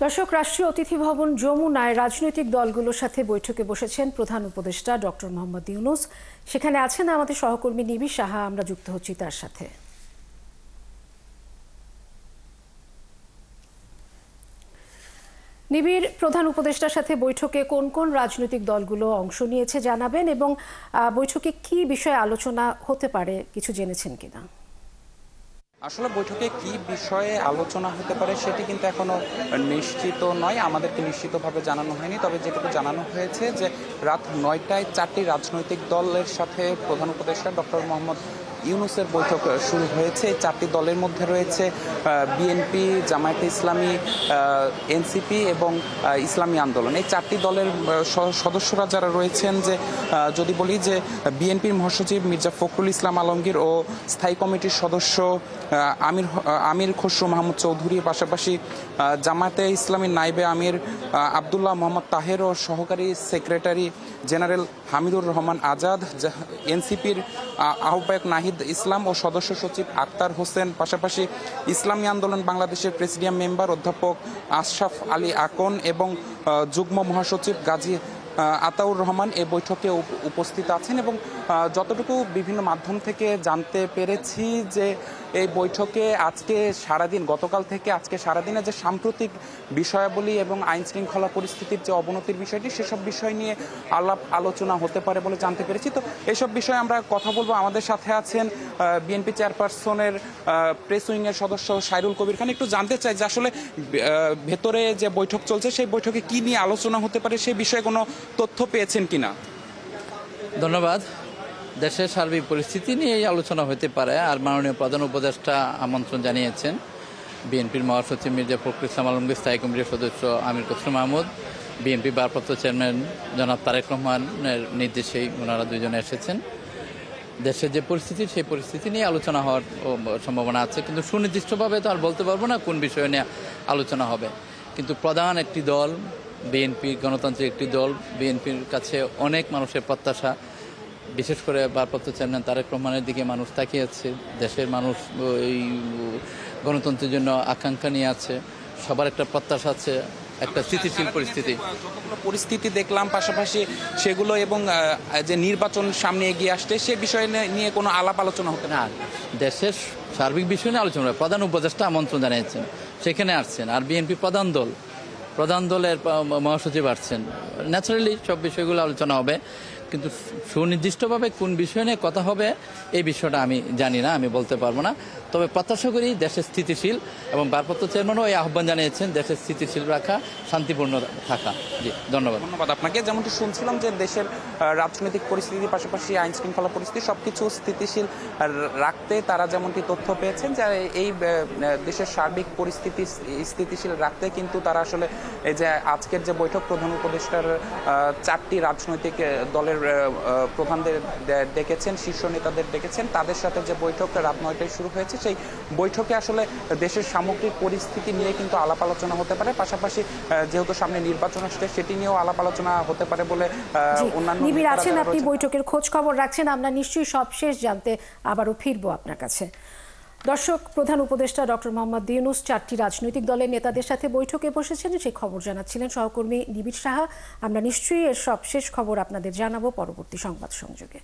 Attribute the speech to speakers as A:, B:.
A: দর্শক, রাষ্ট্রীয় অতিথি ভবন যমুনায় রাজনৈতিক দলগুলোর সাথে বৈঠকে বসেছেন প্রধান উপদেষ্টা ডক্টর মোহাম্মদ ইউনূস। সেখানে আছেন আমাদের সহকর্মী নিবিড় সাহা। আমরা যুক্ত হচ্ছি তার সাথে। নিবিড়, প্রধান উপদেষ্টার সাথে বৈঠকে কোন কোন রাজনৈতিক দলগুলো অংশ নিয়েছে জানাবেন, এবং বৈঠকে কি বিষয়ে আলোচনা হতে পারে কিছু জেনেছেন কিনা?
B: আসলে বৈঠকে কি বিষয়ে আলোচনা হতে পারে সেটি কিন্তু এখনো নিশ্চিত নয়, আমাদেরকে নিশ্চিতভাবে জানানো হয়নি। তবে যেটুকু জানানো হয়েছে যে রাত ৯টায় ৪টি রাজনৈতিক দলের সাথে প্রধান উপদেষ্টা ডক্টর মোহাম্মদ ইউনূসের বৈঠক শুরু হয়েছে। এই ৪টি দলের মধ্যে রয়েছে বিএনপি, জামায়াতে ইসলামী, এনসিপি এবং ইসলামী আন্দোলন। এই ৪টি দলের সদস্যরা যারা রয়েছেন, যে যদি বলি যে বিএনপির মহাসচিব মির্জা ফখরুল ইসলাম আলমগীর ও স্থায়ী কমিটির সদস্য আমির খসরু মাহমুদ চৌধুরীর পাশাপাশি জামায়াতে ইসলামীর নায়েবে আমির আবদুল্লাহ মোহাম্মদ তাহের ও সহকারী সেক্রেটারি জেনারেল হামিদুর রহমান আজাদ, এনসিপির আহ্বায়ক নাহিদ ইসলাম ও সদস্য সচিব আক্তার হোসেন, পাশাপাশি ইসলামী আন্দোলন বাংলাদেশের প্রেসিডিয়াম মেম্বার অধ্যাপক আশরাফ আলী আকন এবং যুগ্ম মহাসচিব গাজী আতাউর রহমান এই বৈঠকে উপস্থিত আছেন। এবং যতটুকু বিভিন্ন মাধ্যম থেকে জানতে পেরেছি যে এই বৈঠকে আজকে সারাদিন, গতকাল থেকে আজকে সারাদিনে যে সাম্প্রতিক বিষয়াবলী এবং আইন শৃঙ্খলা পরিস্থিতির যে অবনতির বিষয়টি, সেসব বিষয় নিয়ে আলাপ আলোচনা হতে পারে বলে জানতে পেরেছি। তো এসব বিষয়ে আমরা কথা বলবো। আমাদের সাথে আছেন বিএনপি চেয়ারপারসনের প্রেস উইংয়ের সদস্য সাইরুল কবির খান। একটু জানতে চাই যে আসলে ভেতরে যে বৈঠক চলছে সেই বৈঠকে কি নিয়ে আলোচনা হতে পারে, সেই বিষয়ে কোনো তথ্য পেয়েছেন কিনা?
C: ধন্যবাদ। দেশের সার্বিক পরিস্থিতি নিয়ে এই আলোচনা হতে পারে। আর মাননীয় প্রধান উপদেষ্টা আমন্ত্রণ জানিয়েছেন বিএনপির মহাসচিব মির্জা ফখরুল ইসলাম আলমগীর, স্থায়ী কমিটির সদস্য আমির খসরু মাহমুদ, বিএনপি ভারপ্রাপ্ত চেয়ারম্যান জনাব তারেক রহমানের নির্দেশেই ওনারা দুজনে এসেছেন। দেশের যে পরিস্থিতি, সেই পরিস্থিতি নিয়ে আলোচনা হওয়ার সম্ভাবনা আছে, কিন্তু সুনির্দিষ্টভাবে তো আর বলতে পারবো না কোন বিষয় নিয়ে আলোচনা হবে। কিন্তু প্রধান একটি দল বিএনপি, গণতান্ত্রিক একটি দল, বিএনপির কাছে অনেক মানুষের প্রত্যাশা, বিশেষ করে ভারপ্রাপ্ত চেয়ারম্যান তারেক রহমানের দিকে মানুষ তাকিয়ে আছে। দেশের মানুষ এই গণতন্ত্রের জন্য আকাঙ্ক্ষা নিয়ে আছে, সবার একটা প্রত্যাশা আছে, একটা স্থিতিশীল
B: পরিস্থিতি দেখলাম, পাশাপাশি সেগুলো এবং যে নির্বাচন সামনে এগিয়ে আসছে সে বিষয় নিয়ে কোনো আলাপ আলোচনা হতে না।
C: দেশের সার্বিক বিষয় নিয়ে আলোচনা, প্রধান উপদেষ্টা আমন্ত্রণ জানিয়েছেন, সেখানে আসছেন। আর বিএনপি প্রধান দলের মহাসচিব আসছেন। ন্যাচারালি সব বিষয়গুলো আলোচনা হবে, কিন্তু সুনির্দিষ্টভাবে কোন বিষয় নিয়ে কথা হবে এই বিষয়টা আমি জানি না, আমি বলতে পারবো না। তবে প্রত্যাশা করি দেশের স্থিতিশীল, এবং ভারপ্রাপ্ত চেয়ারম্যানও এই আহ্বান জানিয়েছেন দেশের স্থিতিশীল রাখা, শান্তিপূর্ণ থাকা। জি, ধন্যবাদ
B: আপনাকে। যেমনটি শুনছিলাম যে দেশের রাজনৈতিক পরিস্থিতির পাশাপাশি আইন শৃঙ্খলা পরিস্থিতি সবকিছু স্থিতিশীল রাখতে তারা যেমনটি তথ্য পেয়েছেন, যে এই দেশের সার্বিক পরিস্থিতি স্থিতিশীল রাখতে কিন্তু তারা আসলে এই যে আজকের যে বৈঠক, প্রধান উপদেষ্টার 4টি রাজনৈতিক দলের প্রধানদের ডেকেছেন, শীর্ষ নেতাদের ডেকেছেন, তাদের সাথে যে বৈঠক রাত ৯টায় শুরু হয়েছে, সেই বৈঠকে আসলে দেশের সামগ্রিক পরিস্থিতি নিয়ে কিন্তু আলাপ আলোচনা হতে পারে। পাশাপাশি যেহেতু সামনে নির্বাচন আসছে, সেটি নিয়েও আলাপ আলোচনা হতে পারে বলে অন্যান্য।
A: নিবিড় আছেন, আপনি বৈঠকের খোঁজ খবর রাখছেন, আমরা নিশ্চয়ই সব শেষ জানতে আবারও ফিরবো আপনার কাছে। দর্শক, প্রধান উপদেষ্টা ডক্টর মোহাম্মদ ইউনূস 4টি রাজনৈতিক দলের নেতাদের সাথে বৈঠকে বসেছেন, সেই খবর জানাচ্ছিলেন সহকর্মী নিবিড় সাহা। আমরা নিশ্চয়ই এর সব শেষ খবর আপনাদের জানাবো পরবর্তী সংবাদ সংযোগে।